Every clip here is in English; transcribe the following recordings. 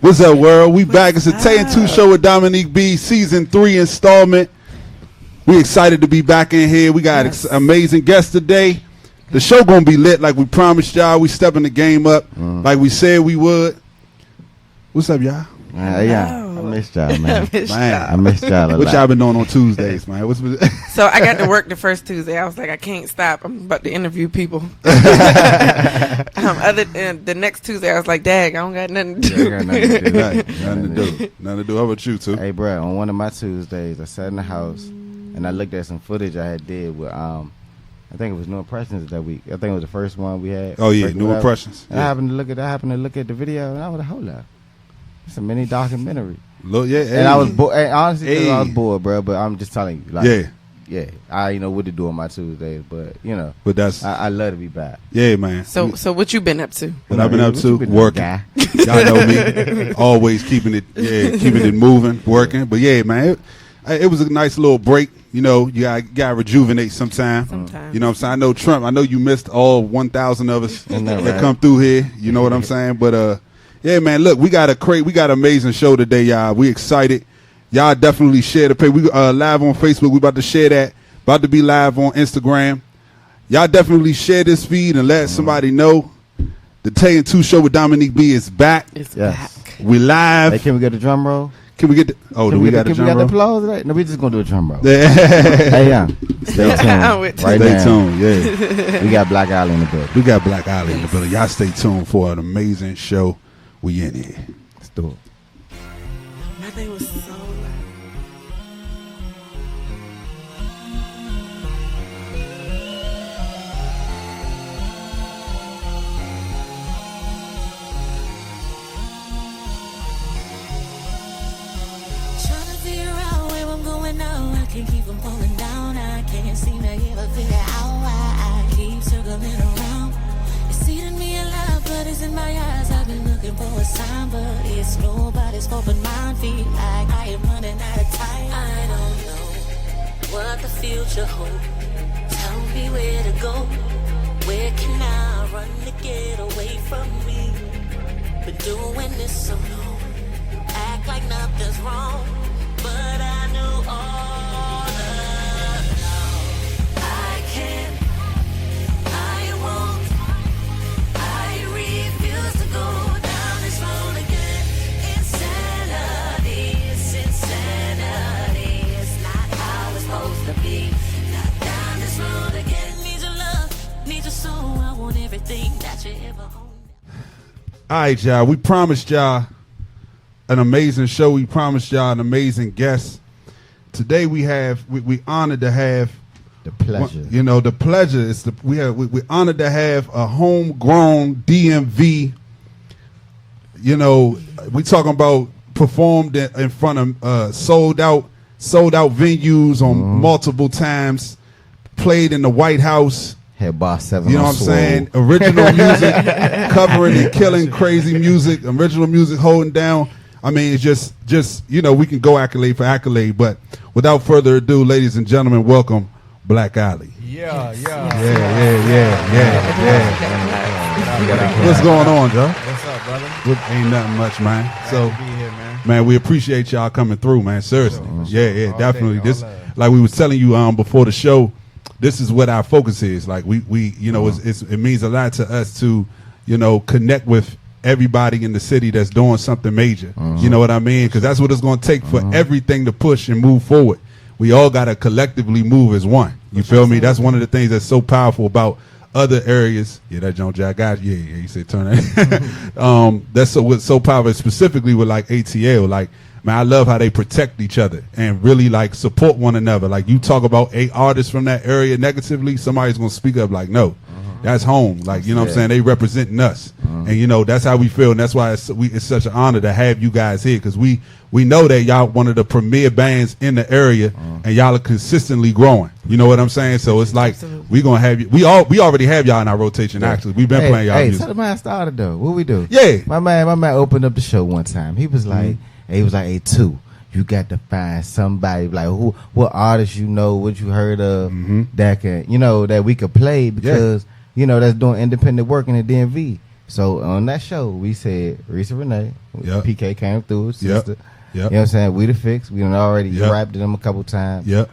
What's up, world? We back. It's a Tay and 2 show with Dominique B, season 3 installment. We excited to be back in here. We got amazing guests today. The show gonna be lit like we promised y'all. We stepping the game up like we said we would. What's up, y'all? I missed y'all, man. I missed y'all a lot. What y'all been doing on Tuesdays, man? So I got to work the first Tuesday. I was like, I can't stop. I'm about to interview people. Other than the next Tuesday, I was like, Dag, I don't got nothing to do. Nothing to do. How about you, too? Hey, bro, on one of my Tuesdays, I sat in the house and I looked at some footage I had did with I think it was New Impressions that week. I think it was the first one we had. Oh yeah, New Impressions. And I happened to look at the video, and I was like, hold up, it's a mini documentary. Look, yeah, and I was bored. Honestly, I was bored, bro. But I'm just telling you, like, yeah, I what to do on my Tuesdays, but but that's I love to be back. Yeah, man. So what you been up to? What I've been up to, working. Y'all know me, always keeping it moving, working. But yeah, man, it was a nice little break. You know, you gotta rejuvenate sometime. You know what I'm saying? I know Trump. I know you missed all 1,000 of us that come through here. You know what I'm saying? But yeah, man. Look, we got an amazing show today, y'all. We excited. Y'all definitely share the page. We live on Facebook. We about to share that. About to be live on Instagram. Y'all definitely share this feed and let somebody know. The Tay and 2 show with Dominique B is back. It's back. We live. Hey, can we get the drum roll? Can we get the? Oh, do we got a drum roll? We got the applause today? No, we just gonna do a drum roll. Hey, stay tuned. Stay tuned. Yeah, we got Black Alley in the building. Y'all stay tuned for an amazing show. We in here. Let's do it. My thing was so loud. Can't keep them pulling down. I can't seem to ever figure out why I keep circling around. It's eating me alive, but it's in my eyes. I've been looking for a sign, but it's nobody's fault but mine. Feel like I am running out of time. I don't know what the future holds. Tell me where to go. Where can I run to get away from me? Been doing this so long. Act like nothing's wrong, but I knew all. All right, y'all. We promised y'all an amazing show. We promised y'all an amazing guest. Today we honored to have the pleasure. The pleasure is we're honored to have a homegrown DMV. We talking about performed in front of sold out venues on multiple times. Played in the White House. Head Boss 7. You know what I'm saying? Original music, covering and killing crazy music. Original music holding down. I mean, it's just we can go accolade for accolade. But without further ado, ladies and gentlemen, welcome Black Alley. Yeah. What's going on, Joe? What's up, brother? Ain't nothing much, man. So, be here, man, we appreciate y'all coming through, man. Seriously. Yeah, All definitely. day, This, like we was telling you before the show, this is what our focus is. Like we it means a lot to us to, connect with everybody in the city that's doing something major. You know what I mean? Because that's what it's going to take for everything to push and move forward. We all got to collectively move as one. You feel me? That's one of the things that's so powerful about other areas. Yeah, that John Jack got you. Yeah, you said turn that. That's what's so powerful, specifically with like ATL. Like, man, I love how they protect each other and really like support one another. Like you talk about 8 artists from that area negatively, somebody's gonna speak up like, no, that's home. Like, you know what I'm saying? They representing us. And that's how we feel. And that's why it's such an honor to have you guys here. Cause we know that y'all one of the premier bands in the area and y'all are consistently growing. You know what I'm saying? So it's like, we gonna have you. We already have y'all in our rotation. Actually, we've been playing y'all music. Tell the man started though. What we do? Yeah. My man opened up the show one time. He was like, hey, 2, you got to find somebody like what artist what you heard of that can that we could play because that's doing independent work in the DMV. So on that show, we said Risa Renee, PK came through, sister. You know what I'm saying? We the Fix. We done already rapped to them a couple times. Yep.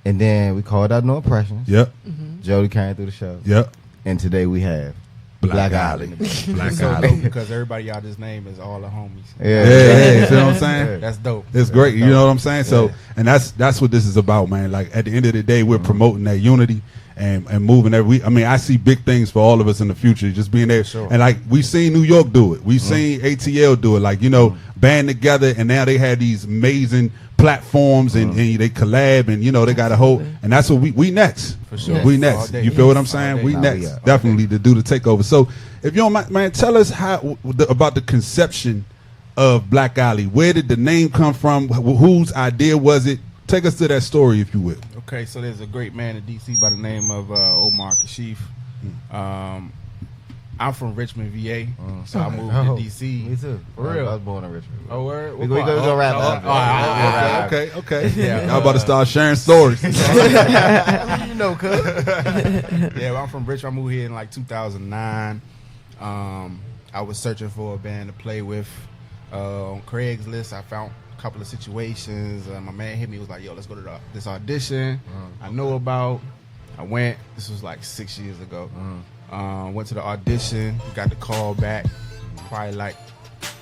And then we called out No Impressions. Yep. Jody came through the show. Yep. And today we have Black Island. Black So Island. dope because everybody y'all just named is all the homies. Yeah, you see what I'm saying? That's dope. It's great. You know what I'm saying? So, and that's what this is about, man. Like at the end of the day, we're promoting that unity and moving I mean, I see big things for all of us in the future. Just being there, and like we've seen New York do it, we've seen ATL do it. Like band together, and now they have these amazing platforms and they collab, and they got a whole, and that's what we next. For sure. We next. You feel what I'm saying? We next. Definitely to do the takeover. So if you don't mind, man, tell us about the conception of Black Alley. Where did the name come from? Whose idea was it? Take us to that story, if you will. Okay, so there's a great man in D.C. by the name of Omar Kashif. I'm from Richmond, VA, so I moved to D.C. Me too. For real. I was born in Richmond. Oh, where? We go rap. Okay. Yeah, I'm about to start sharing stories. Cuz. Yeah, I'm from Richmond. I moved here in like 2009. I was searching for a band to play with. On Craigslist, I found a couple of situations. My man hit me, was like, yo, let's go to this audition I know about. I went. This was like 6 years ago. Went to the audition, got the call back. Probably like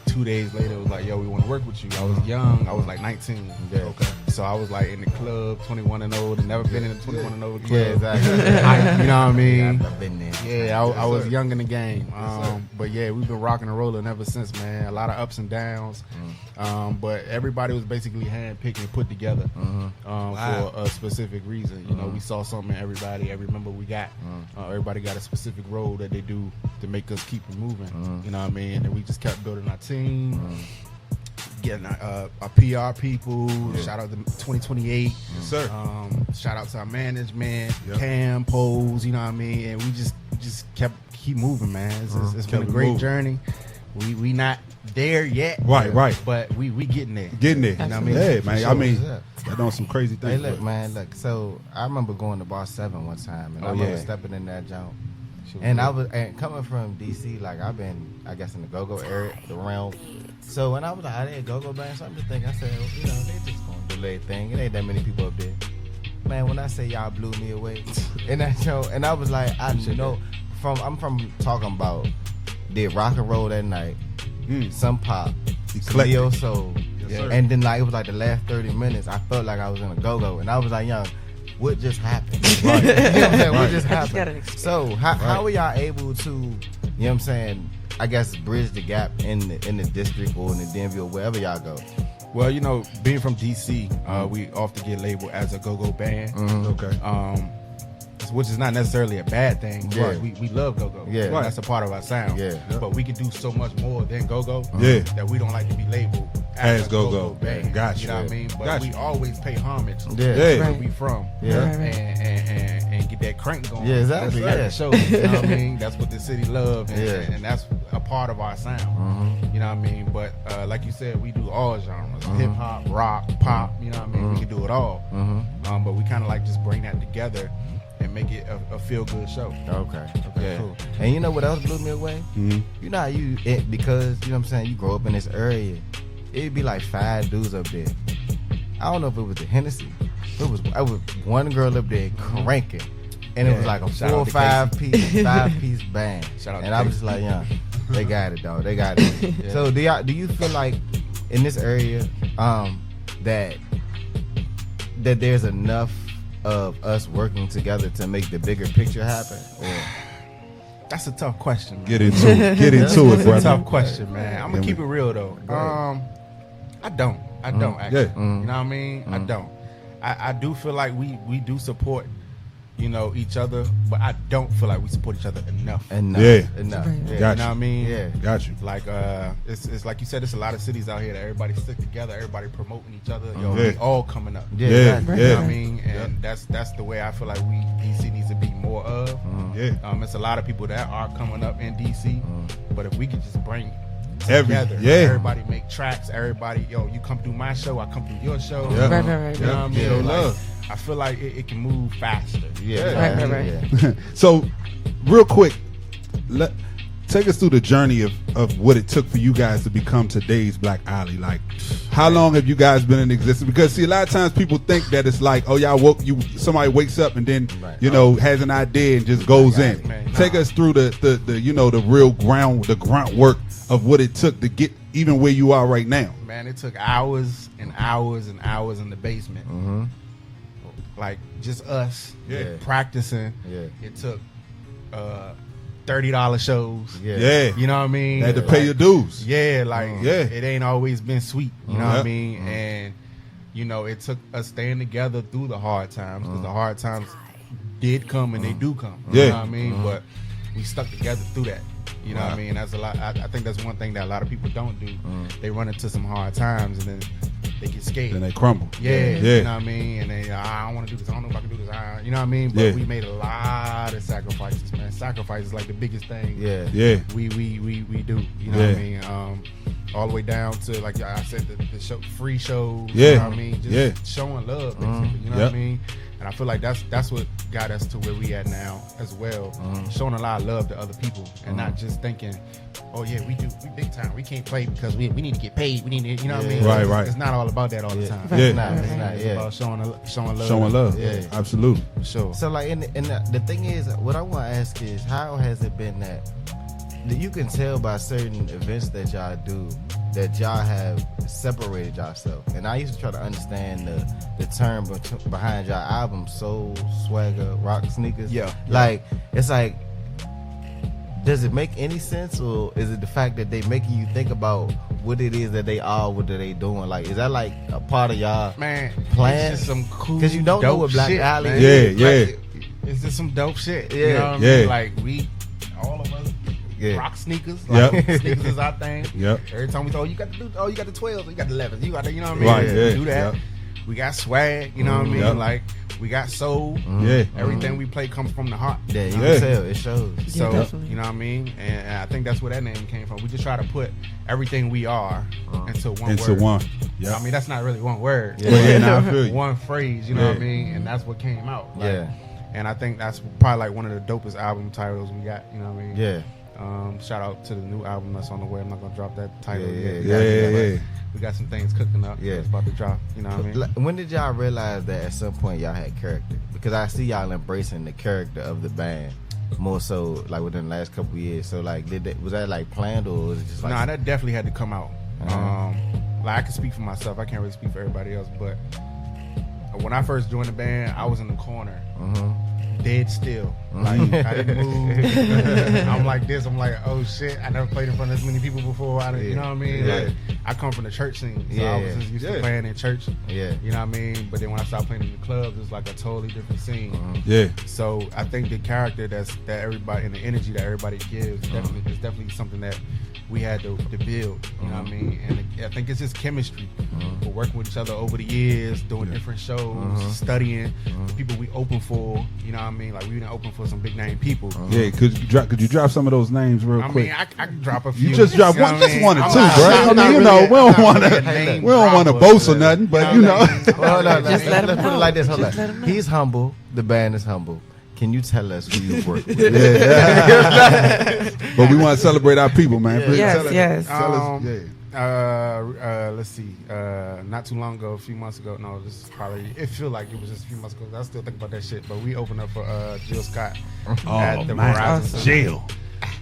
2 days later, it was like, yo, we want to work with you. I was young. I was like 19. Yeah. Okay. So I was like in the club, 21 and old, and never been in a 21 and old club. Yeah, exactly. You know what I mean? I've been there. Yeah, I was young in the game. But yeah, we've been rocking and rolling ever since, man. A lot of ups and downs. But everybody was basically handpicked and put together for a specific reason. We saw something in everybody, every member we got. Everybody got a specific role that they do to make us keep it moving. You know what I mean? And we just kept building our team. Getting our PR people, shout out to 2028. Yes, sir. Shout out to our management, Cam, Pose, you know what I mean? And we just keep moving, man. It's been a great journey. We not there yet. Right. But we getting there. Getting there. You know what I mean? Yeah, man. Sure. I mean, they're doing some crazy Hey, things. look, man, look. So I remember going to Bar 7 one time, and I remember stepping in that jump. And coming from DC, like I've been, I guess, in the go-go area, the realm. So when I was like, I did go-go band, so I'm just thinking, I said, they just gonna do their thing. It ain't that many people up there. Man, when I say y'all blew me away, and that show, and I was like, I'm from talking about did rock and roll that night, some pop, some neo soul, and then like it was like the last 30 minutes, I felt like I was in a go-go, and I was like, young. What just happened? Right. You know what I'm saying? What just happened? So how are y'all able to, you know what I'm saying, I guess bridge the gap in the district or in the DMV or wherever y'all go? Well, being from DC, we often get labeled as a go-go band. Okay. Which is not necessarily a bad thing. Yeah. We love go-go. Yeah. Right. That's a part of our sound. Yeah. But we can do so much more than go-go that we don't like to be labeled as a go-go band. Gotcha. You know what I mean? But we always pay homage to Yeah. where we from. Yeah. And get that crank going. Yeah, exactly. That's Yeah. the show. You know what I mean? That's what the city loves, and, and that's a part of our sound. You know what I mean? But like you said, we do all genres: hip hop, rock, pop. You know what I mean? We can do it all. But we kind of like just bring that together and make it a feel good show. Okay, cool. And you know what else blew me away? You know how because you know what I'm saying, you grow up in this area, it'd be like 5 dudes up there. I don't know if it was the Hennessy. It was one girl up there cranking, and it was like a 4 or 5 piece band. Shout out and to I was Casey. just like, yeah, they got it, dog. They got it. So do you feel like in this area that there's enough of us working together to make the bigger picture happen? Or? That's a tough question, man. Get into it. Get into it, That's a brother. tough question, man. I'm gonna keep it real though. I don't actually. Yeah. You know what I mean? I don't. I do feel like we do support, each other, but I don't feel like we support each other enough. Yeah. Enough. Got You know you. what I mean? Yeah. Got you. Like it's like you said, it's a lot of cities out here that everybody stick together, everybody promoting each other. Yo, Yeah. we all coming up. Yeah, Yeah. exactly. You know Yeah. what I mean? And that's the way I feel like DC needs to be more of. Yeah. It's a lot of people that are coming up in DC, but if we could just bring together. Yeah. Everybody make tracks. Everybody, you come through my show, I come through your show. Yeah. Right. You know what I mean? Yeah, Like, love. I feel like it can move faster. Yeah. Right. So, real quick, take us through the journey of what it took for you guys to become today's Black Alley. Like, how long have you guys been in existence? Because see, a lot of times people think that it's like, oh, somebody wakes up and then has an idea and just goes in. Take us through the real groundwork of what it took to get even where you are right now. Man, it took hours and hours and hours in the basement. Mm-hmm. Like just us practicing. Yeah. It took $30 shows. Yeah. You know what I mean? Had to pay your dues. Yeah, like Yeah. it ain't always been sweet. You know what I mean? And it took us staying together through the hard times, because the hard times did come and they do come. You know what I mean? But we stuck together through that. You know what I mean? That's a lot. I think that's one thing that a lot of people don't do. They run into some hard times and then they get scared. Then they crumble. Yeah. You know what I mean? And they, I don't want to do this. I don't know if I can do this. You know what I mean? But we made a lot of sacrifices, man. Sacrifice is like the biggest thing. Yeah. We do. You know what I mean? All the way down to, like I said, the show, free shows. Yeah. You know what I mean? Just showing love, basically. You know what I mean? And I feel like that's what got us to where we at now as well. Showing a lot of love to other people and not just thinking, oh yeah, we big time. We can't play because we need to get paid. We need to, you know what I mean? Right. It's not all about that all the time. Yeah. It's not. It's about showing love. Showing love. Yeah. Absolutely. For sure. So like, and the thing is, what I want to ask is, how has it been that you can tell by certain events that y'all do that y'all have separated yourself? And I used to try to understand the term behind y'all album, soul, swagger, rock, sneakers. Yeah. Like, it's like, does it make any sense, or is it the fact that they making you think about what it is that they are, what are they doing? Like, is that like a part of y'all plan? It's just some cool, because you don't know what Black shit, Alley man. is. Like, it's just some dope shit. You know what I mean? Like, all of us rock sneakers. Like, sneakers is our thing. Every time we talk, you got the 12s, you got the 11s, you got the, you know what I mean? Right, We do that. We got swag, you know what I mean? Like, we got soul. Everything we play comes from the heart. Yeah, you can tell. It shows. So, definitely. you know what I mean? And I think that's where that name came from. We just try to put everything we are into one word. I mean, that's not really one word. I feel you. One phrase, you know what I mean? And that's what came out. Like, and I think that's probably like one of the dopest album titles we got, you know what I mean? Shout out to the new album that's on the way. I'm not gonna drop that title yet. We got some things cooking up. It's about to drop. You know what I mean? When did y'all realize that at some point y'all had character? Because I see y'all embracing the character of the band more so like within the last couple of years. So like, was that like planned, or was it just like? Nah, that definitely had to come out. Like, I can speak for myself. I can't really speak for everybody else. But when I first joined the band, I was in the corner. Dead still. Like, I didn't move. I'm like this. I'm like, oh shit, I never played in front of this many people before. You know what I mean? Like, I come from the church scene, so I was just used to playing in church. You know what I mean? But then when I started playing in the clubs, it's like a totally different scene. So I think the character that everybody, and the energy that everybody gives is definitely something that we had to build. You know what I mean? And I think it's just chemistry. We're working with each other over the years, doing different shows, studying the people we open for. You know what I mean? Like, we been open for some big name people. Could you drop some of those names real quick? I mean, I can drop a few. You just drop one, just one or two, bro. I I mean, you know, we don't want to boast or nothing, but you know. Hold on, Just let him let's put it know. like this. Hold Just on. let him know. He's humble. The band is humble. Can you tell us who you work with? But we want to celebrate our people, man. Please Yes, tell us- yes. tell us- Let's see. Not too long ago, a few months ago. No, this is probably. It feel like it was just a few months ago. I still think about that shit. But we opened up for Jill Scott at the Verizon Center. Jail.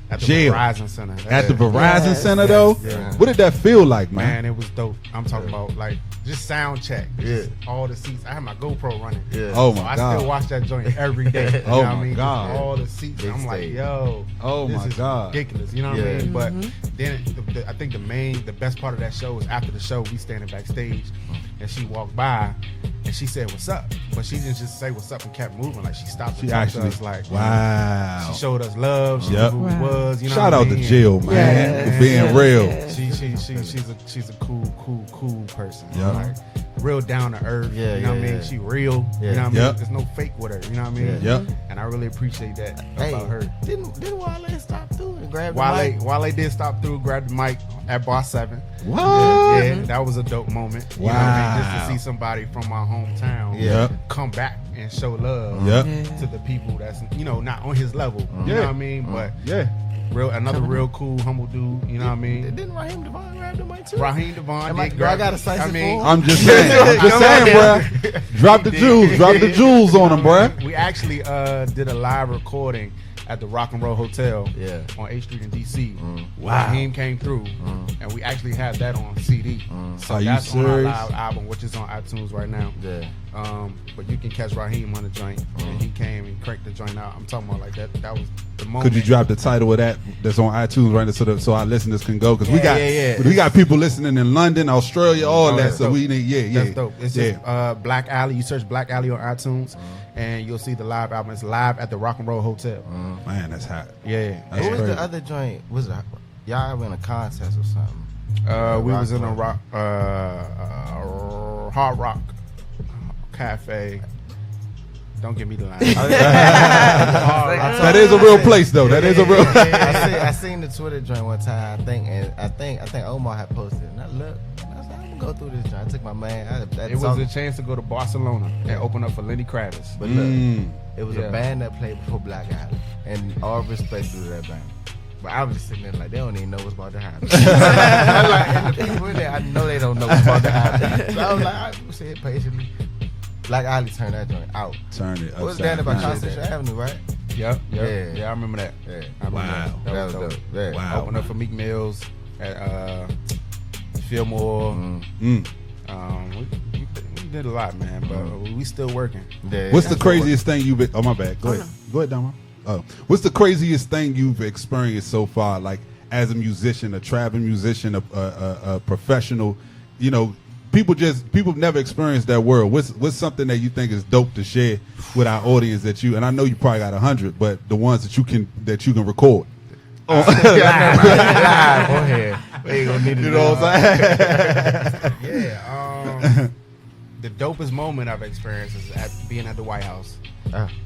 At the Jail. Verizon Center. At the Verizon Yes. Center, though? Yeah. What did that feel like, man? Man, it was dope. I'm talking about like just sound check. Just all the seats. I had my GoPro running. Oh, So my I God. still watch that joint every day. You Oh, know what my I mean? God. Just all the seats. Big I'm like, stage. yo. Oh, this my is God. ridiculous. You know what Yeah. I mean? But then I think the best part of that show was after the show, we standing backstage, and she walked by, and she said, "What's up?" But she didn't just say "What's up" and kept moving. Like, she stopped and She talked to actually, us. Like, wow. she showed us love. She Yep. knew who we was. You know Shout what I out to mean? Jill, man, for being real. yes. She's a cool person. Yep. Like, real down to earth. Yeah, you know what I yeah, mean? yeah. She real. Yeah. You know what I mean? Yep. There's no fake with her. You know what I mean? Yep. And I really appreciate that Hey, about her. didn't Wale stop doing to grab the mic. Wale did stop through, grab the mic at Bar 7. What? Yeah, that was a dope moment. You know what I mean? Just to see somebody from my hometown come back and show love to the people that's, not on his level. You know what I mean? But another real cool, humble dude. You know what I mean? Didn't Raheem Devon grab the mic too? Raheem Devon. I got a slice I'm just saying, bro. Drop the jewels on him, bro. We actually did a live recording at the Rock and Roll Hotel on 8th Street in DC. Wow. Raheem came through, and we actually had that on CD. So Are you that's on our serious? live album, which is on iTunes right now. Yeah. But you can catch Raheem on the joint, and he came and cranked the joint out. I'm talking about like that. That was the moment. Could you drop the title of that's on iTunes right now so our listeners can go? Because we got people listening in London, Australia, all that. So dope. we need That's dope. It's just Black Alley. You search Black Alley on iTunes, and you'll see the live album. It's live at the Rock and Roll Hotel. Man, that's hot. Yeah. That's What was crazy. the other joint? Was it y'all in a contest or something? We was in a Hard Rock Cafe. Don't give me the line. That is a real place, though. That is a real. I seen the Twitter joint one time. I think Omar had posted it. And I looked. And I was like, I'm gonna go through this joint. I took my man. It was a chance to go to Barcelona and open up for Lenny Kravitz. But look, it was a band that played before Black Alley, and all respect to that band. But I was just sitting there like they don't even know what's about to happen. And the people in there, I know they don't know what's about to happen. So I was like, I sit patiently. Black Alley turned that joint out. Turn it. What was that about Constitution Avenue, right? Yep. Yeah. I remember that. Yeah. I remember that. That was dope. Yeah. Wow. Opened up for Meek Mills at Fillmore. We did a lot, man, but we still working. Yeah. What's the craziest thing you've been? Oh, my bad. Go ahead, Dama. Oh, what's the craziest thing you've experienced so far? Like as a musician, a traveling musician, a professional. People never experienced that world. What's something that you think is dope to share with our audience and I know you probably got 100, but the ones that you can record. Live on here. We ain't gonna need to You know what I'm saying? Yeah. The dopest moment I've experienced is being at the White House,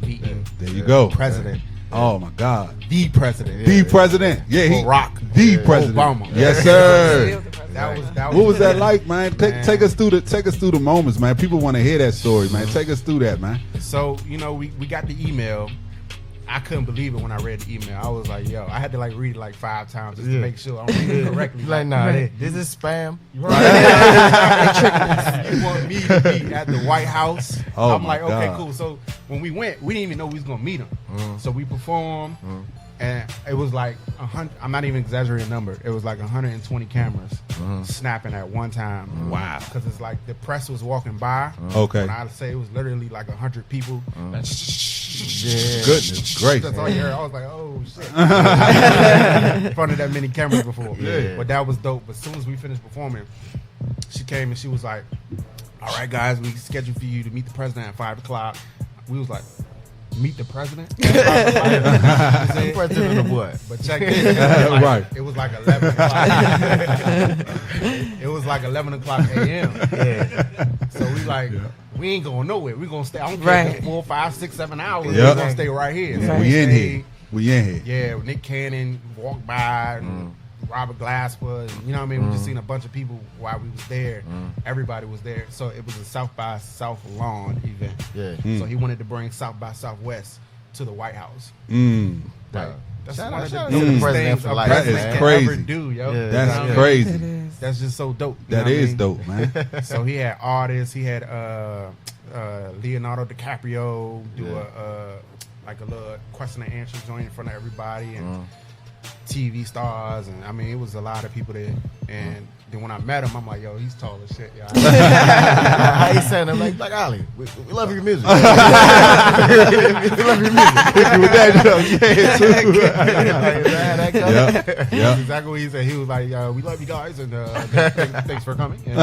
meeting There you go. president. Oh my God. The president. The president. Yeah, Barack. The president. Obama. Yes, sir. That was What was that like, man? Take us through the moments, man. People want to hear that story, man. Take us through that, man. So, we got the email. I couldn't believe it when I read the email. I was like, yo, I had to read it like 5 times just to make sure I'm reading it correctly. Like, nah, this is spam. You want me to be at the White House? Oh, I'm my like, okay, God. cool. So when we went, we didn't even know we was gonna meet him. So we performed, and it was like 100. I'm not even exaggerating the number. It was like 120 cameras snapping at one time. Wow. Because it's like the press was walking by. Okay. When I say it was literally like 100 people. Goodness gracious. That's all you heard. I was like, oh shit. In front of that many cameras before. Yeah. But that was dope. But as soon as we finished performing, she came and she was like, all right, guys, we scheduled for you to meet the president at 5 o'clock. We was like, meet the president? President of what? But check this. Right. It was like 11 o'clock. It was like 11 o'clock a.m. Yeah. So we like, we ain't going nowhere. We gonna stay. I don't care if it's 4, 5, 6, 7 hours. Yep. We gonna stay right here. So We in stayed. here. Yeah, Nick Cannon walked by, and Robert Glasper, and, you know what I mean? We just seen a bunch of people while we was there. Everybody was there. So it was a South by South lawn event. Yeah. So he wanted to bring South by Southwest to the White House. Right. That's Shout one out of to the the dopest president things for a life, president man. can Crazy. ever do, yo. Yeah. That's You know what I mean? crazy. That's just so dope. You know That what I is mean? dope, man. So he had artists. He had Leonardo DiCaprio do a little question and answer joint in front of everybody, and TV stars, and I mean it was a lot of people there. And then when I met him, I'm like, yo, he's tall as shit, y'all. How he saying? I'm like, Black Alley, we love your music. We love your music. With that, That's exactly what he said. He was like, we love you guys, and thanks for coming. And,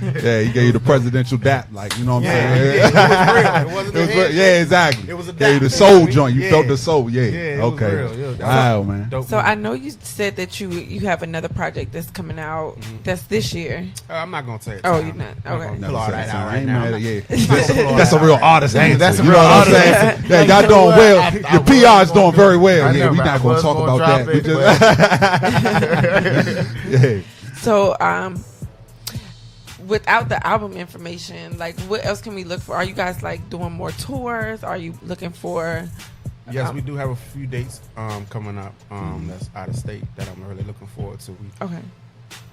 Yeah, Yeah, he gave you the presidential dap, like, you know what I'm saying? Yeah, it was real. It wasn't It was the real. head Yeah, shake. exactly. It was a Gave you dap. the soul joint. You Yeah. felt the soul. Yeah. Yeah, it was Okay. real. Yeah, Wow, man. dope So movie. I know you said that you have another project that's coming out. That's this year. I'm not gonna say it. Oh, you're not. Okay. Pull all that out I right ain't now. mad at you. Pull all That's a that real out. artist. That's answer, a you real know what I'm artist saying? answer. Yeah, y'all doing well. Your PR's doing very well. I Yeah, know, we but not I gonna was talk gonna about drop that. We it, just yeah. So without the album information, like what else can we look for? Are you guys like doing more tours? Are you looking for? Yes, we do have a few dates coming up that's out of state that I'm really looking forward to. Okay.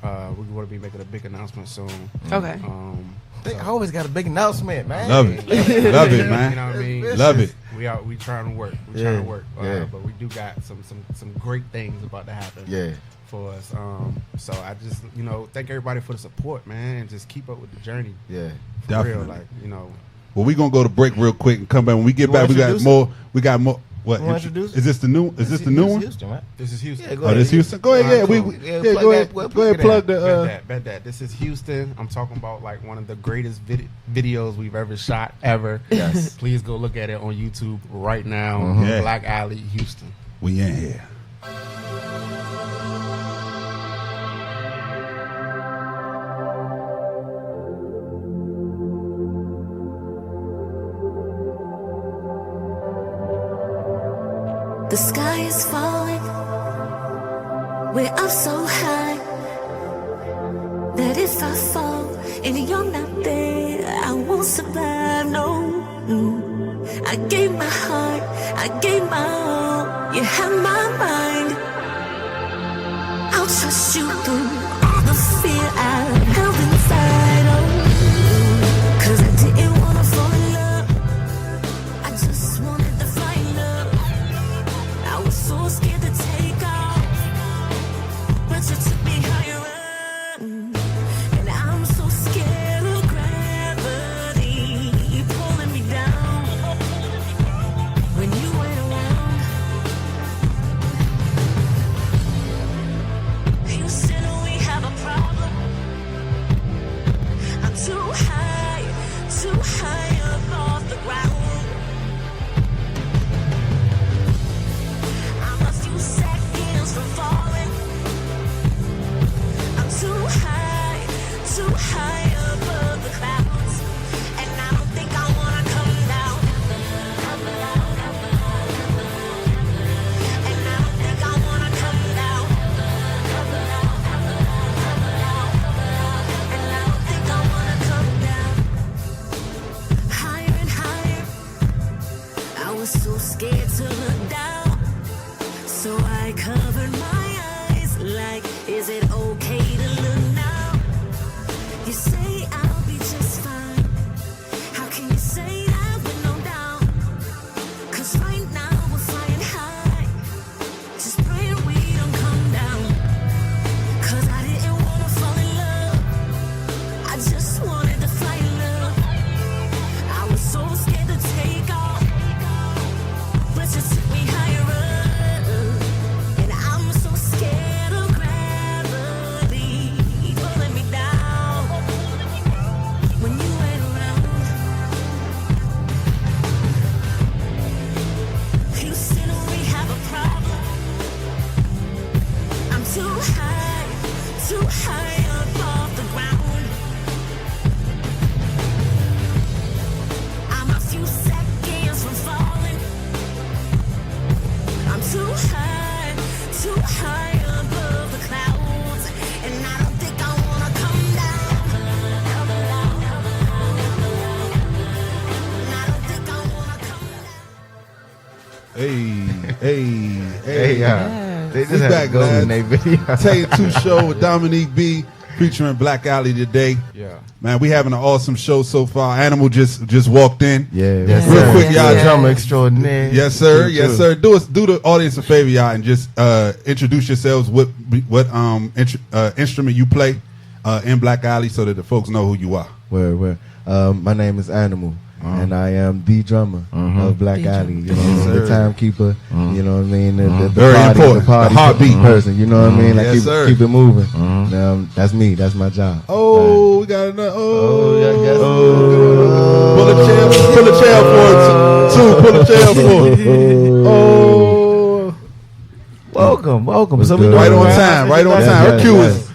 We're going to be making a big announcement soon. Okay. They always got a big announcement, man. Love it. Love it, man. You know what I mean? Love it. We trying to work. We Yeah, trying to work. yeah. But we do got some great things about to happen. Yeah. For us. So I just thank everybody for the support, man, and just keep up with the journey. Yeah. For Definitely. real, like Well, we're gonna go to break real quick and come back. When we get You back, wanna we got introduce more. We got more. What? You wanna introduce Is this the new? Is this the new one? Houston, right? this is Houston. Yeah, go Oh, ahead. this Houston. Go ahead. Yeah, Alright, we. cool. Yeah, plug go ahead. that- Go ahead. plug Plug it the. Bet that. This is Houston. I'm talking about like one of the greatest videos we've ever shot ever. Yes. Please go look at it on YouTube right now. Yeah. Black Alley, Houston. We in here. The sky is falling. We're up so high that if I fall and you're not there, I won't survive. No, I gave my heart, I gave my all. You have my mind. I'll trust you through all the fear I held inside. Oh, 'cause I didn't wanna fall in love. I just wanted to fly in love. I was so scared to take off, but you took me higher up. And I'm so scared of gravity pulling me down when you ain't around. You said we have a problem. I'm too high up off the ground. I'm a few seconds from falling. I'm too high above the clouds, and I don't think I wanna come down. And I don't think I wanna come down. And I don't think I wanna come down. Higher and higher. I was so scared to look down. So I covered my eyes like, is it okay to look now? You say I'll be just fine. How can you say that with no doubt? 'Cause right now we're flying high. Just praying we don't come down. 'Cause I didn't wanna fall in love. I just wanted to fly in love. I was so scared to take off, but you took me higher up. And I'm so scared of gravity pulling me down when you ain't around. Houston, we have a problem. I'm too high up off the ground. I'm a few seconds from falling. I'm too high above the clouds, and I don't think I wanna come down. And I don't think I wanna come down. Hey. Hey, they We just had back, to go lads. in their video. Take Two show with Dominique B featuring Black Alley today. Yeah. Man, we having an awesome show so far. Animal just walked in. Yeah, Yes, Real sir. quick, y'all. Yes. drummer extraordinaire. Yes, sir. True, Yes, true. sir. Do the audience a favor, y'all, and just introduce yourselves. What instrument you play in Black Alley, so that the folks know who you are. Where? My name is Animal, and I am the drummer of Black Alley. You know, the timekeeper. You know what I mean? The Very party, important. the party The heartbeat person. You know what I mean? Like Yes, sir. keep it moving. That's me. That's my job. Oh, we got another. Oh, Pull a chair for it. Pull a chair for it. Oh, welcome. What's So we good? doing right on round time. Right on Yes, time. Her yes, cue yes. is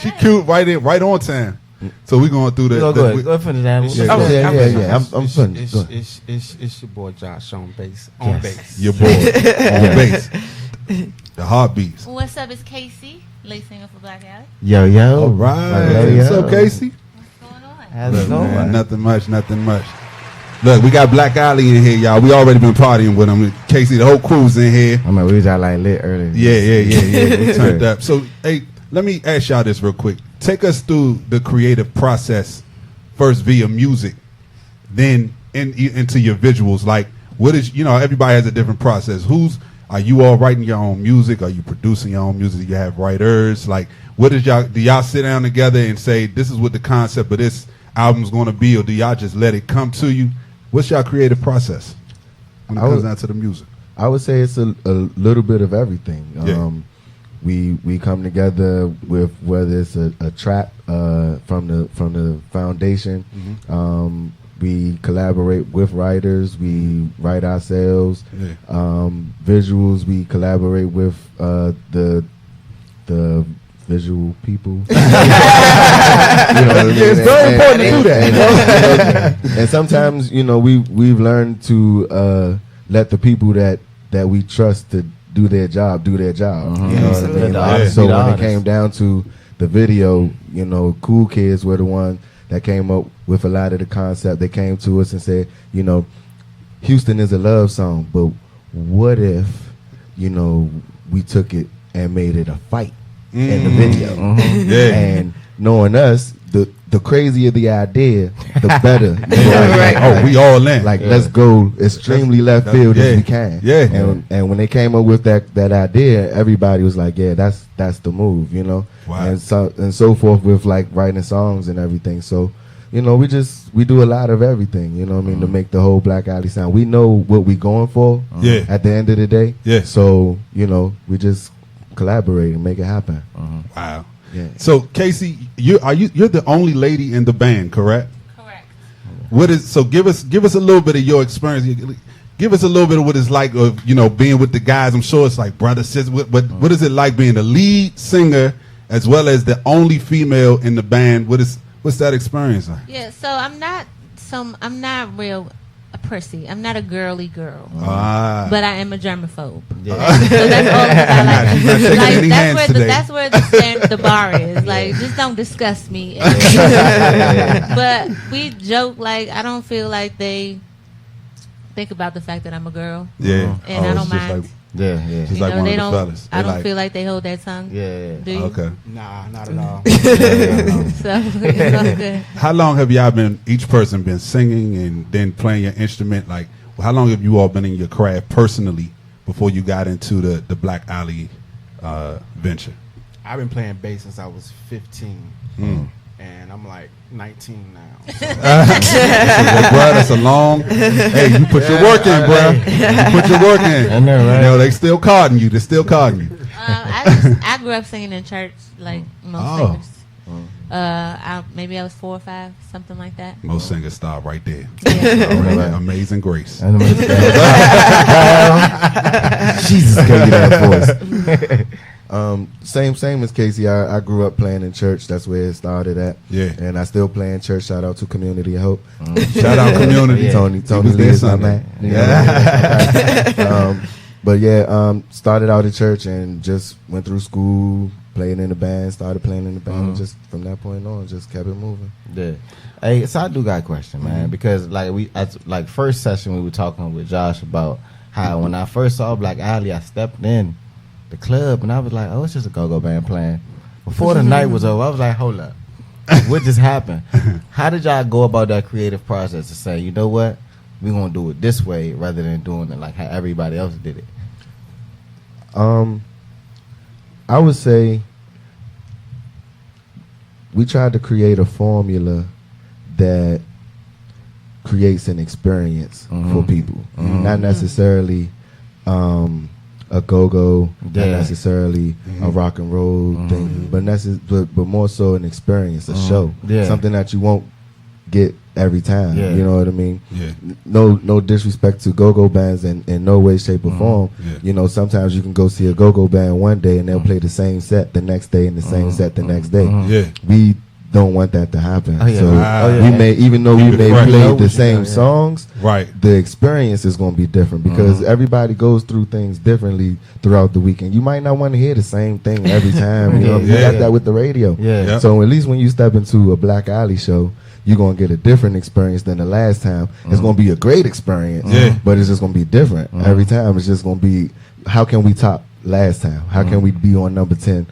she cute. Right on time. So we going through the. Go ahead, finish that. Yeah. I'm finished. Go ahead. It's your boy Josh on bass. On bass. Your boy, your bass, the heartbeats. What's up? It's Casey, lead singer for Black Alley. Yo. All right. Yo. What's up, Casey? What's going on? How's it Look, man, going? nothing much. Look, we got Black Alley in here, y'all. We already been partying with him. Casey, the whole crew's in here. I mean, we was out like lit earlier. Yeah. We turned up. So, hey, let me ask y'all this real quick. Take us through the creative process, first via music, then into your visuals. Like, what is, everybody has a different process. Are you all writing your own music? Are you producing your own music? Do you have writers? Like, do y'all sit down together and say, this is what the concept of this album's going to be, or do y'all just let it come to you? What's your creative process when it comes down to the music? I would say it's a little bit of everything. Yeah. We come together with whether it's a track from the foundation. We collaborate with writers. We write ourselves. Yeah. Visuals. We collaborate with the visual people. It's very important to do that. And sometimes we've learned to let the people that we trust to do their job. You know what I mean? So when it came down to the video, Cool Kids were the one that came up with a lot of the concept. They came to us and said, Houston is a love song, but what if we took it and made it a fight in the video? Yeah. And knowing us, the crazier the idea, the better. Oh, we all in. Let's go extremely left field as we can. Yeah. And when they came up with that idea, everybody was like, yeah, that's the move, Wow. And so forth with like writing songs and everything. So, we do a lot of everything, to make the whole Black Alley sound. We know what we're going for at the end of the day. Yeah. So, we just collaborate and make it happen. Wow. Yeah. So Casey, you're the only lady in the band, correct? Correct. Give us a little bit of your experience. Give us a little bit of what it's like of being with the guys. I'm sure it's like brother, sister. What is it like being the lead singer as well as the only female in the band? What's that experience like? Yeah, so I'm not real a prissy. I'm not a girly girl. But I am a germaphobe. Yeah. So that's all I like. She's not shaking any hands today. That's where the bar is. Like, just don't disgust me. But we joke, like, I don't feel like they think about the fact that I'm a girl. Yeah. And I it's don't just mind. like- Yeah. She's like one they of the don't. fellas. I They don't feel like they hold that tongue. Yeah. Do you? Okay. Nah, not at all. So it's all good. How long have each person been singing and then playing your instrument? Like, how long have you all been in your craft personally before you got into the Black Alley venture? I've been playing bass since I was 15, and I'm like 19 now. So Bro, that's a long. Hey, you put your work in, bro. You put your work in. I know, right? They still carding you. They're still carding you. I grew up singing in church, like most singers. Maybe I was 4 or 5, something like that. Most singers stop right there. Yeah. All right. Amazing Grace. Jesus gave you that voice. Same as Casey. I grew up playing in church. That's where it started at. Yeah. And I still play in church. Shout out to Community of Hope. Shout out Community. Yeah. Tony was Lee there is my Sunday. man. Yeah. But yeah, started out at church and just went through school, played in the band, started playing in the band, and just from that point on, just kept it moving. Yeah. Hey, so I do got a question, man, because like first session we were talking with Josh about how when I first saw Black Alley, I stepped in the club and I was like, oh, it's just a go-go band playing. Before the night was over, I was like, hold up, what just happened? How did y'all go about that creative process to say, you know what, we're gonna do it this way rather than doing it like how everybody else did it? I would say we tried to create a formula that creates an experience for people, not necessarily a go-go, not necessarily a rock and roll thing, but more so an experience, a show, something that you won't get every time. You know what I mean? No disrespect to go-go bands in no way, shape, or form. You know, sometimes you can go see a go-go band one day and they'll play the same set the next day and the same set the next day. We don't want that to happen. We may, even though we may play the same songs, the experience is going to be different because everybody goes through things differently throughout the weekend. You might not want to hear the same thing every time. You know, you got that with the radio. So at least when you step into a Black Alley show, you're going to get a different experience than the last time. It's going to be a great experience, but it's just going to be different every time. It's just going to be, how can we top last time? How can we be on number 10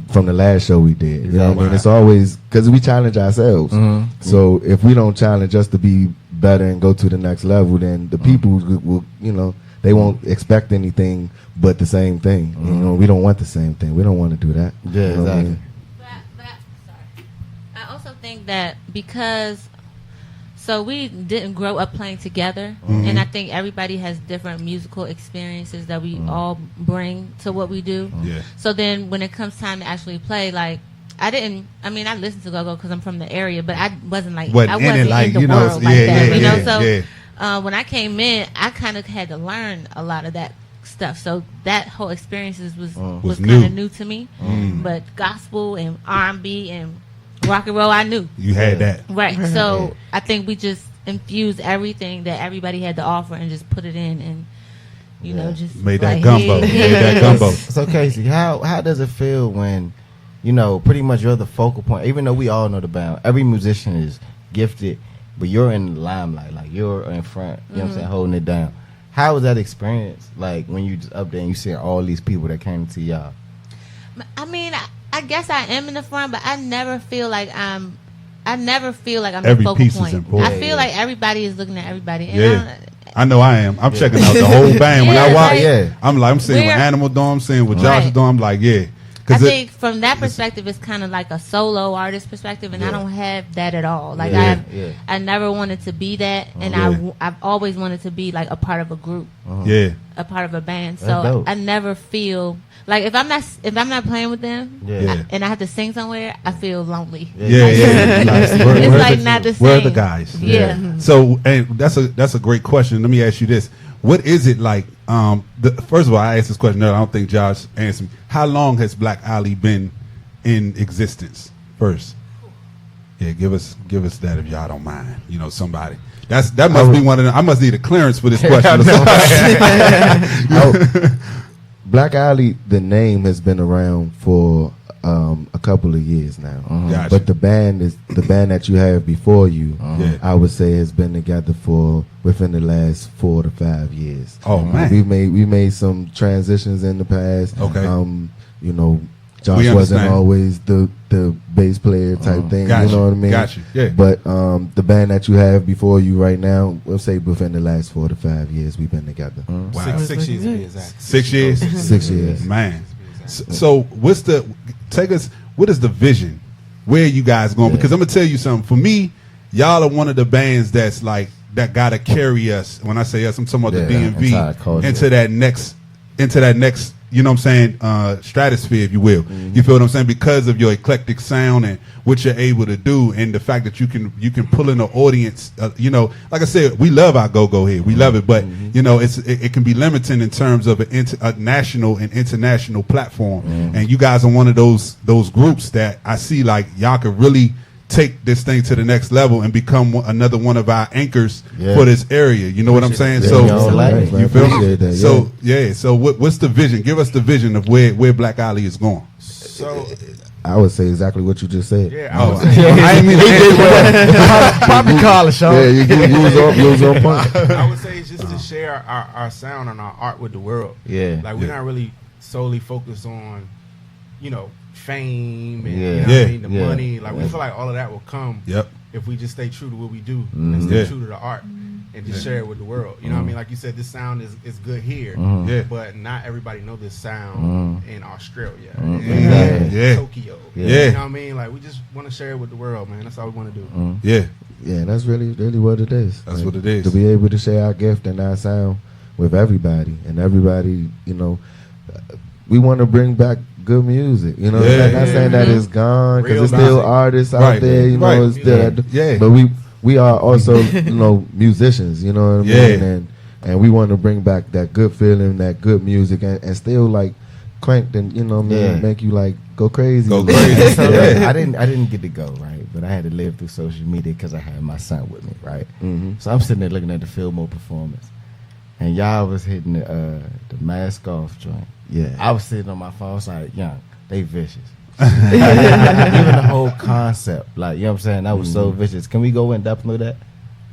from the last show we did? You know what I mean? It's always, because we challenge ourselves. So if we don't challenge us to be better and go to the next level, then the people will, you know, they won't expect anything but the same thing. You know, we don't want the same thing. We don't want to do that. Yeah, you know exactly. what I mean? I also think that because, so we didn't grow up playing together, and I think everybody has different musical experiences that we all bring to what we do. So then when it comes time to actually play, like, I listened to go-go because I'm from the area, but I wasn't like, I wasn't in the world like that, you know? So when I came in, I kind of had to learn a lot of that stuff. So that whole experience was kind of new to me. But gospel and R&B and rock and roll, I knew. You had that. Right. So I think we just infused everything that everybody had to offer and just put it in and, you know, just made that gumbo. Made that gumbo. So Casey, how does it feel when, you know, pretty much you're the focal point, even though we all know the band, every musician is gifted, but you're in the limelight, like you're in front, you know what I'm saying, holding it down. How was that experience, like, when you just up there and you see all these people that came to y'all? I mean, I guess I am in the front, but I never feel like I'm the focal piece point. is important. I feel like everybody is looking at everybody. And I know I am. I'm checking out the whole band. When I watch, I'm saying what Animal doing, I'm saying what Josh is doing. I'm like, I think from that perspective, it's kind of like a solo artist perspective, and I don't have that at all. Like I never wanted to be that, and I've always wanted to be like a part of a group, a part of a band. So I never feel like if I'm not playing with them, and I have to sing somewhere, I feel lonely. It's like not the same. Where are the guys? So, and that's a great question. Let me ask you this: what is it like? First of all, I asked this question earlier. I don't think Josh answered me. How long has Black Alley been in existence? First, give us that if y'all don't mind. You know, somebody. That must be one of them. I must need a clearance for this question. Black Alley, the name has been around for a couple of years now. Gotcha. But the band that you have before you, I would say, has been together for within the last 4 to 5 years. Oh man, we made some transitions in the past. Okay, you know, Josh wasn't always the bass player type thing. Gotcha. You know what I mean? Gotcha. Yeah. But the band that you have before you right now, we'll say within the last 4 to 5 years, we've been together. Wow. 6 years to be exact. 6 years. 6 years, man. So what is the vision? Where are you guys going? Because I'm gonna tell you something. For me, y'all are one of the bands that's like that gotta carry us. When I say us, I'm talking about the DMV into that next, you know what I'm saying, stratosphere, if you will. You feel what I'm saying? Because of your eclectic sound and what you're able to do, and the fact that you can pull in an audience. You know, like I said, we love our go-go here. We love it, but you know, it can be limiting in terms of a national and international platform. And you guys are one of those groups that I see like y'all could really take this thing to the next level and become another one of our anchors for this area. You know what I'm saying? So you feel me? So what's the vision? Give us the vision of where Black Alley is going. So I would say exactly what you just said. I didn't mean Poppy collar, Sean. You was on point. I would say it's just to share our sound and our art with the world. Like we're not really solely focused on, you know, fame and you know what I mean, the money. Like we feel like all of that will come if we just stay true to what we do and stay true to the art and just share it with the world. You know what I mean? Like you said, this sound is good here, but not everybody know this sound in Australia, Tokyo. You know what I mean? Like we just want to share it with the world, man. That's all we want to do. Yeah, that's really what it is. That's what it is. To be able to share our gift and our sound with everybody, and everybody, we want to bring back good music. Not saying that it's gone, because there's still artists out there. It's still, but we are also musicians. You know what I mean? And we want to bring back that good feeling, that good music, and still like crank and make you like go crazy. So I didn't get to go, right, but I had to live through social media because I had my son with me, right. So I'm sitting there looking at the Fillmore performance, and y'all was hitting the mask off joint. Yeah, I was sitting on my phone. I was like, young, they vicious. Even the whole concept, like, you know what I'm saying, that was so vicious. Can we go and upload that?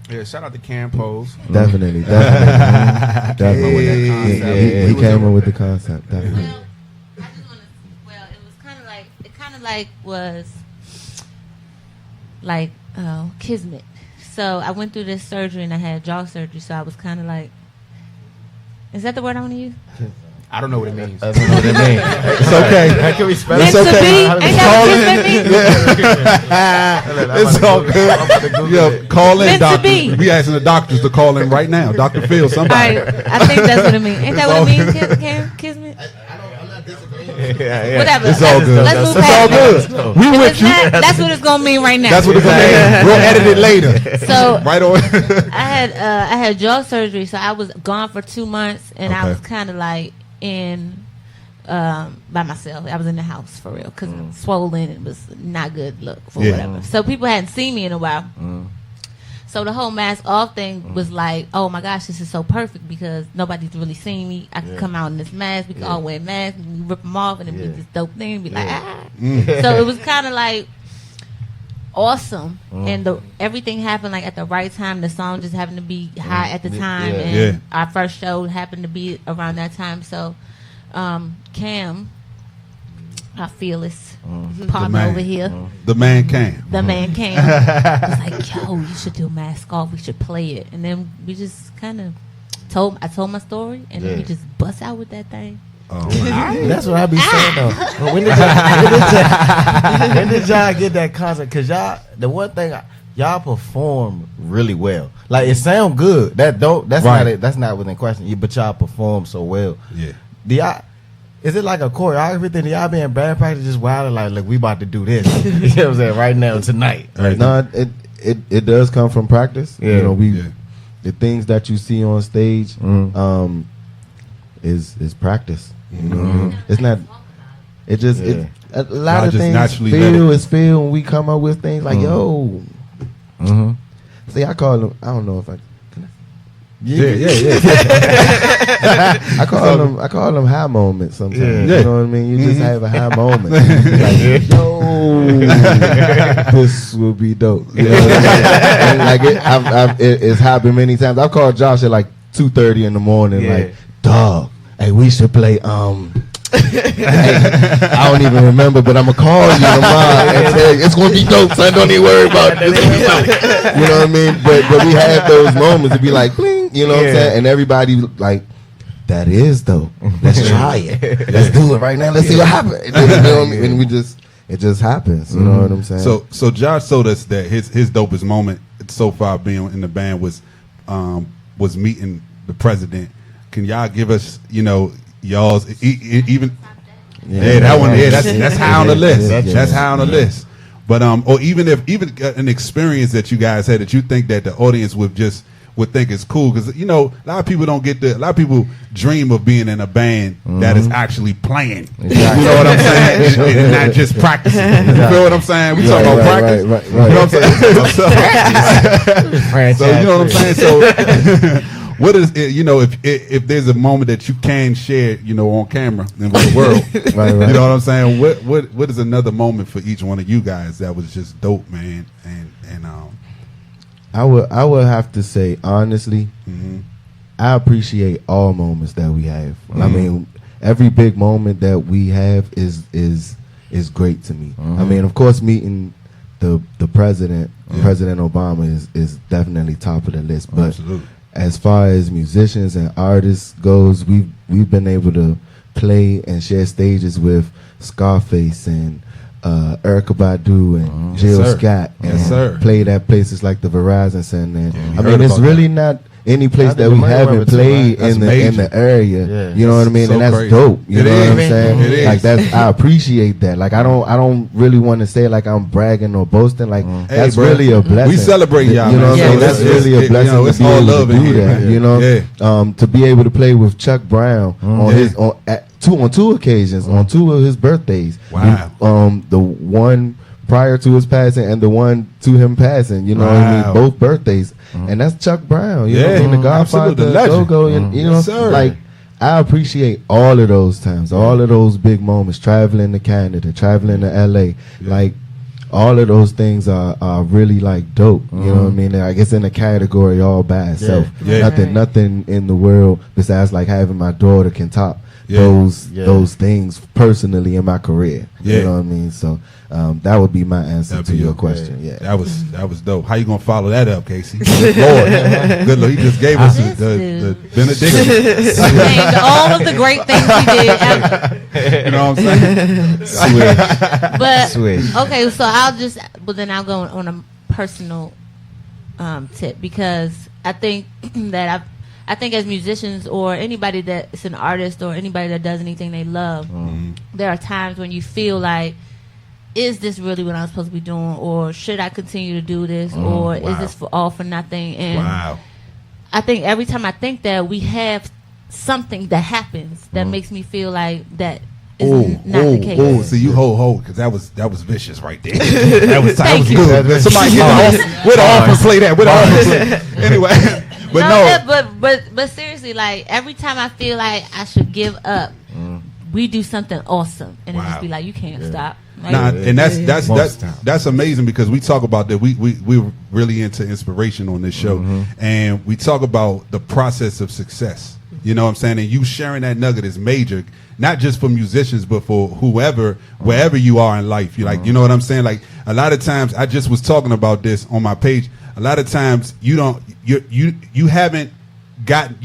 Yeah, shout out to Cam Pose. Definitely. He came up with the concept. Definitely. Well, I just want to. Well, it was like kismet. So I went through this surgery and I had jaw surgery. So I was kind of like, is that the word I want to use? I don't know what it means. I don't know what it means. It's okay. Can we spell it? It's okay. Ain't that It's all good. Yeah, call in, doctor. We asking the doctors to call in right now. Dr. Phil, somebody. All right, I think that's what it means. Ain't that what it means? Kismet? I'm not disagreeing. Yeah. Whatever. It's all good. Let's move It's all good. We with you. That's what it's gonna mean right now. That's what it's gonna mean. We'll edit it later. So right on. I had jaw surgery, so I was gone for 2 months, and I was kind of like by myself. I was in the house for real because it was swollen. It was not good look for whatever. So people hadn't seen me in a while. So the whole mask off thing was like, oh my gosh, this is so perfect because nobody's really seen me. I could come out in this mask. We can all wear masks and rip them off and it'd be this dope thing and be like, So it was kind of like awesome. And everything happened like at the right time. The song just happened to be hot at the time. And our first show happened to be around that time. So Cam, our fearless partner over here. The man Cam. The man Cam. was like, yo, you should do Mask Off. We should play it. And then we just kind of I told my story, and then we just bust out with that thing. Oh, that's what I be saying though. When did y'all get that concept? Because the one thing y'all perform really well. Like it sound good. That's not it. That's not within question. But y'all perform so well. Yeah. Is it like a choreography thing? Do y'all be in band practice just wild like, look, we about to do this? You know what I'm saying? Right now, tonight. Right. No, it does come from practice. Yeah. The things that you see on stage is practice. You know, it's not. It just a lot of things feel when we come up with things like yo. See, I call them. I don't know if I. I call them high moments sometimes. You know what I mean? You just have a high moment. Like, yo, this will be dope. You know what I mean? Like it's happened many times. I've called Josh at like 2:30 in the morning. Like, dog, hey, we should play. I don't even remember, but I'm gonna call you tomorrow and say it's gonna be dope. Son, don't even worry about it. You know what I mean? But we have those moments to be like, bling, you know what I'm saying? And everybody like, that is dope. Let's try it. Let's do it right now. Let's see what happens. You know what I mean? And it just happens. You know what I'm saying? So Josh told us that his dopest moment so far being in the band was meeting the president. Can y'all give us, y'all's even that one, that's high on the list. That's high on the list. But or even an experience that you guys had that you think that the audience would think is cool, because a lot of people don't get a lot of people dream of being in a band that is actually playing. You know what I'm saying? and not just practicing. You feel what I'm saying? We talking about practice. Right. You know what I'm saying? So you know what I'm saying? So what is it, if there's a moment that you can share, on camera and with the world, right. You know what I'm saying? What is another moment for each one of you guys that was just dope, man? And I would have to say honestly, I appreciate all moments that we have. I mean, every big moment that we have is great to me. I mean, of course, meeting the president, President Obama, is definitely top of the list, but. Absolutely. As far as musicians and artists goes, we've been able to play and share stages with Scarface and Erykah Badu and Jill Scott, and played at places like the Verizon Center. And I mean, it's really not any place that we haven't played in the area. Yeah. You know what I mean? So and that's dope. You know what I'm saying? Like that's, I appreciate that. Like I don't really want to say like I'm bragging or boasting. Like that's really a blessing. We celebrate y'all. You know what I'm saying? That's really a blessing. It's all love in here. You know, to be able to play with Chuck Brown on two occasions, on 2 of his birthdays. Wow. The one prior to his passing and the one to him passing, you know what I mean? Both birthdays. And that's Chuck Brown, you know what I mean? The Godfather, the Go-Go, and you know, like I appreciate all of those times, all of those big moments, traveling to Canada, traveling to LA, like all of those things are really like dope. You know what I mean? I guess in the category all by itself. Nothing in the world besides like having my daughter can top those things personally in my career. You know what I mean? So that would be my answer to your question. Yeah, that was dope. How you gonna follow that up, Casey? Good Lord, he just gave us the benediction. Named all of the great things he did. You know what I'm saying? But okay, so I'll go on a personal tip, because I think that I think as musicians or anybody that's an artist or anybody that does anything they love, there are times when you feel like, is this really what I'm supposed to be doing, or should I continue to do this, or is this for all for nothing? And I think every time I think that, we have something that happens that makes me feel like that is not the case. Oh, so you hold, because that was vicious right there. that was good. Somebody get the off and play that. With off anyway. But seriously, like every time I feel like I should give up, we do something awesome, and it just be like, you can't stop. Like, and that's amazing, because we talk about that. We're really into inspiration on this show, and we talk about the process of success. You know what I'm saying? And you sharing that nugget is major, not just for musicians, but for whoever, wherever you are in life. You you know what I'm saying? Like a lot of times, I just was talking about this on my page. A lot of times you haven't gotten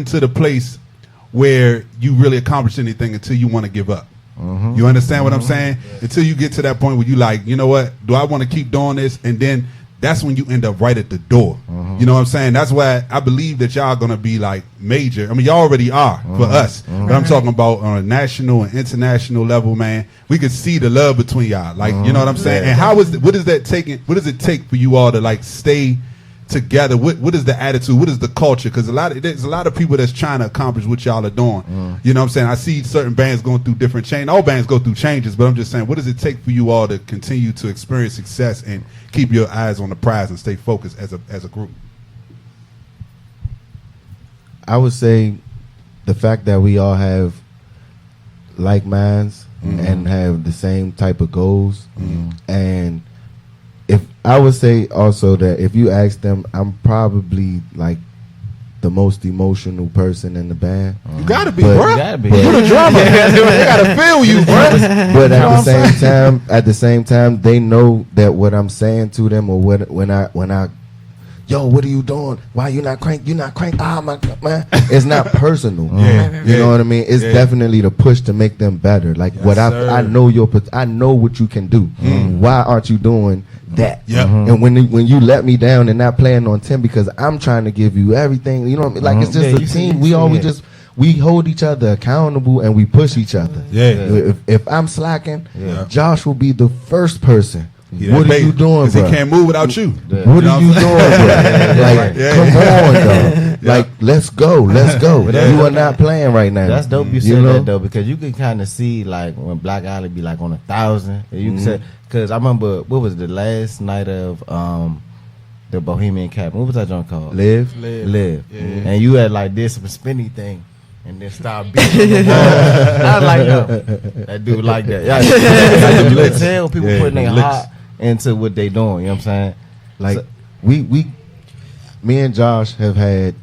to the place where you really accomplished anything until you want to give up. You understand what I'm saying? Until you get to that point where you like, you know what? Do I want to keep doing this? And then that's when you end up right at the door. You know what I'm saying? That's why I believe that y'all gonna be like major. I mean, y'all already are for us, but I'm talking about on a national and international level, man. We could see the love between y'all, like you know what I'm saying. And what does it take for you all to like stay together? What is the attitude? What is the culture? Because there's a lot of people that's trying to accomplish what y'all are doing. You know what I'm saying? I see certain bands going through different changes. All bands go through changes, but I'm just saying, what does it take for you all to continue to experience success and keep your eyes on the prize and stay focused as a group? I would say the fact that we all have like minds and have the same type of goals, and I would say also that if you ask them, I'm probably like the most emotional person in the band. You gotta be, bro. You gotta be. You're the drummer. They gotta feel you, bro. But at the same time, they know that what I'm saying to them, or when I, yo, what are you doing? Why you not crank? You not crank? Ah, my man. It's not personal. You know what I mean? It's definitely the push to make them better. Like I know I know what you can do. Why aren't you doing that? And when you let me down and not playing on 10 because I'm trying to give you everything, you know what I mean? Like it's just a team. We hold each other accountable and we push each other. If I'm slacking, Josh will be the first person. What are you doing, bro? He can't move without you. What are you doing, bro? Like, come on, dog. Like, let's go. You are not playing right now. That's dope you said that, though, because you can kind of see, like, when Black Island be, like, on 1,000. You can say, because I remember, what was the last night of the Bohemian Captain? What was that joint called? Live. Yeah. And you had, like, this spinny thing. And then start beating the wall. I was like, yo, that dude like that. Yeah, you can tell people putting their heart into what they doing. You know what I'm saying? Like me and Josh have had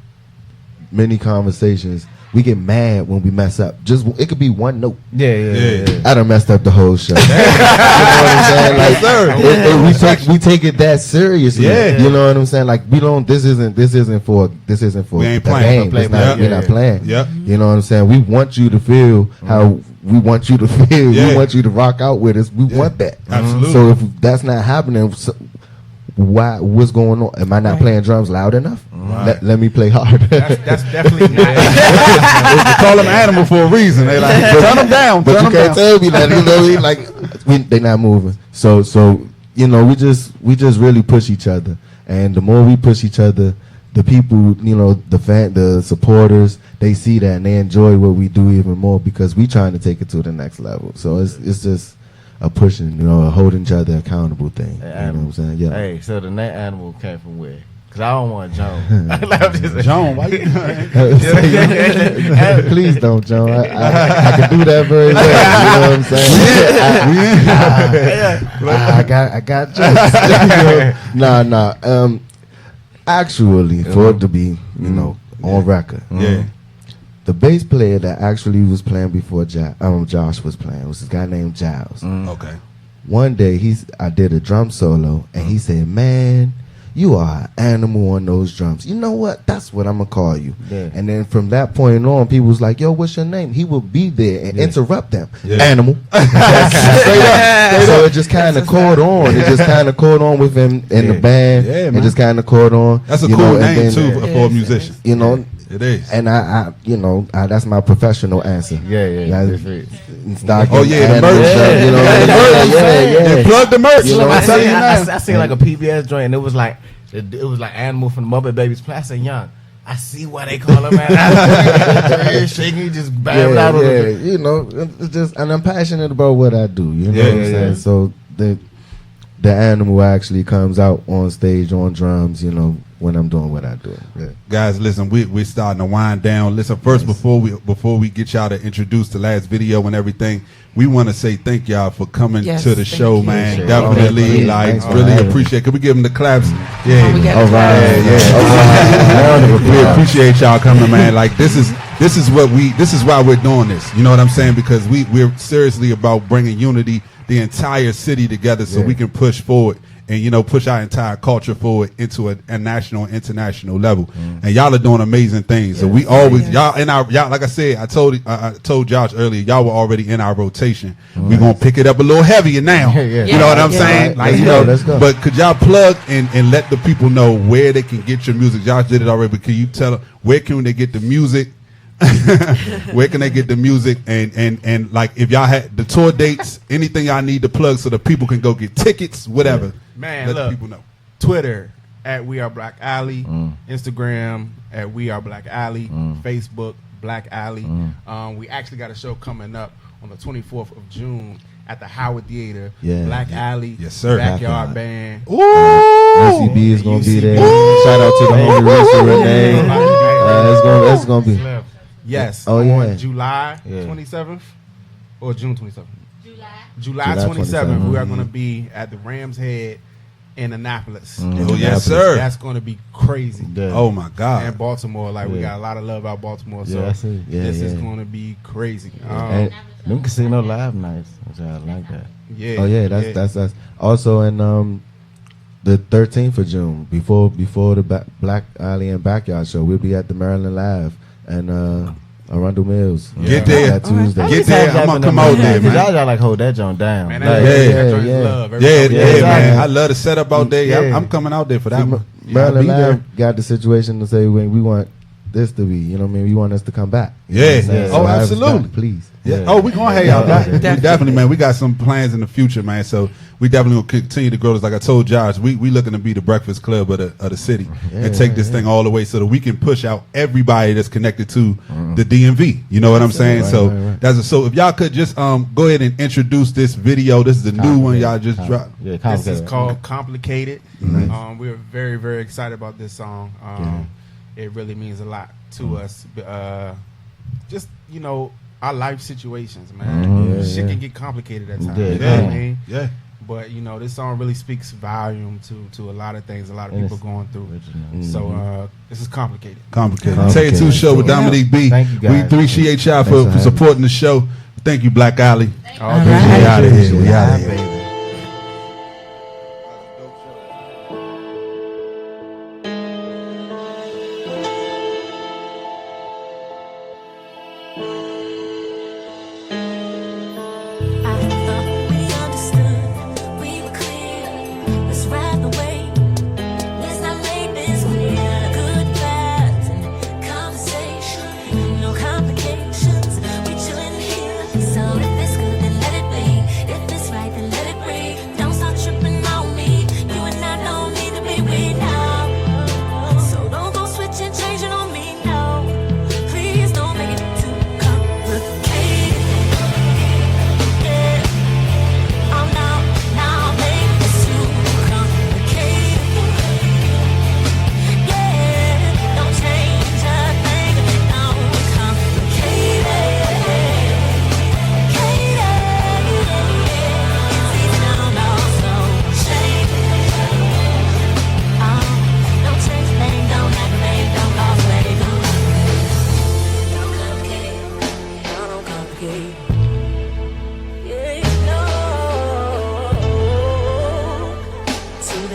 many conversations. We get mad when we mess up. It could be one note. Yeah. I done messed up the whole show. You know what I'm saying? Like, we take it that seriously. You know what I'm saying? Like, we don't. This isn't for. We ain't the playing. Game. We're not playing. Yeah. You know what I'm saying? We want you to feel how we want you to feel, we want you to rock out with us. We want that. Absolutely. So if that's not happening, what's going on? Am I not playing drums loud enough? Let me play harder. That's definitely not. They call them animal for a reason. They like turn them down. But Turn you them can't down. tell me that, they not moving. So we just really push each other, and the more we push each other, the people, the supporters, they see that and they enjoy what we do even more because we trying to take it to the next level. So it's just a pushing, a holding each other accountable thing. You know what I'm saying? Yeah. Hey, so the name Animal came from where? Because I don't want Joan. John, why you? Please don't, John. I can do that very well. You know what I'm saying? I got jokes. Nah. Actually, for it to be, on record. Yeah. The bass player that actually was playing before Josh was playing was this guy named Giles. Okay. One day I did a drum solo and he said, "Man, you are an animal on those drums. You know what? That's what I'm gonna call you." Yeah. And then from that point on, people was like, "Yo, what's your name?" He would be there and interrupt them. Yeah. Animal. Straight up. So it just kind of caught on. It just kind of caught on with him in the band. Yeah, It man. just kind of caught on. That's a you cool know, name and then, too for a musician. It is. And I that's my professional answer. Yeah. Oh yeah, the merch. Yeah. Plug the merch. You know what I I'm saying? seen like a PBS joint, and it was like Animal from the Muppet Babies. I said, "Young, I see why they call him Animal." Shaking, just bam out of it. It's just, and I'm passionate about what I do. You know Yeah, what I'm saying? So the Animal actually comes out on stage on drums. When I'm doing what I do. Yeah. Guys, listen, we're starting to wind down. Listen, first before we get y'all to introduce the last video and everything, we want to say thank y'all for coming to the show, you. man. Sure. Definitely, Thanks for really having me. appreciate it. Can we give them the claps? We Yeah. got All the right. claps. We appreciate y'all coming, man. Like this is why we're doing this. You know what I'm saying? Because we're seriously about bringing unity, the entire city together, so we can push forward and push our entire culture forward into a national, international level. And y'all are doing amazing things. So we always y'all like I said, I told Josh earlier, y'all were already in our rotation. We're gonna pick it up a little heavier now. You know what I'm saying? Like Let's go. But could y'all plug and let the people know where they can get your music? Josh did it already, but can you tell them where can they get the music? Where can they get the music and like if y'all had the tour dates, anything y'all need to plug so the people can go get tickets, whatever. Man, let look, the people know. Twitter at We Are Black Alley, Instagram at We Are Black Alley, Facebook Black Alley. We actually got a show coming up on the 24th of June at the Howard Theater. Yeah. Black Alley, Yes, sir. Backyard Backyard. Band. UCB is gonna be there. Shout out to the homie Risa Renee. It's gonna be. Yes. Oh, on yeah. July Yeah. 27th or June 27th. July July 27th. We are 27th. going to be at the Rams Head in Annapolis. Oh yes, sir. That's going to be crazy. Oh my God. And Baltimore, like we got a lot of love out Baltimore. So I see. this is going to be crazy. And them casino live nights, which I like that. Yeah. Oh yeah, that's also in the 13th of June before the Black Alley and Backyard show. We'll be at the Maryland Live and Arundel Mills. Get there. That Tuesday. Get there. I'm gonna come out there, man. Y'all like hold that joint down. Man, Like, that joint is yeah. love. Yeah, Everybody- man. I love the setup out there. Yeah. I'm coming out there for that See, one. Maryland I'll be there. Live got the situation to say when we want this to be, you know what I mean? We want us to come back. You know Yeah. what I'm saying? Oh, Live's absolutely. back, please. Yeah. Oh, we gonna have y'all back. We Definitely. definitely, man. We got some plans in the future, man. So we definitely gonna continue to grow this. Like I told Josh, we looking to be the breakfast club of the city and take this thing all the way so that we can push out everybody that's connected to the DMV. You know what I'm saying? Right, so right. so if y'all could just go ahead and introduce this video. This is the new one y'all just dropped. Yeah, This is complicated. called Complicated. We're very, very excited about this song. It really means a lot to us. Just, our life situations, man. Shit can get complicated at times. Yeah. You know what I mean? Yeah. But, this song really speaks volume to a lot of things a lot of people going through. So this is Complicated. Complicated. Tay 2 show with Dominique B. Thank you, guys. We appreciate y'all Thanks for for having supporting the show. Thank you, Black Alley. All right. We out of here. We Yeah, out of here. baby.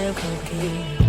never forget.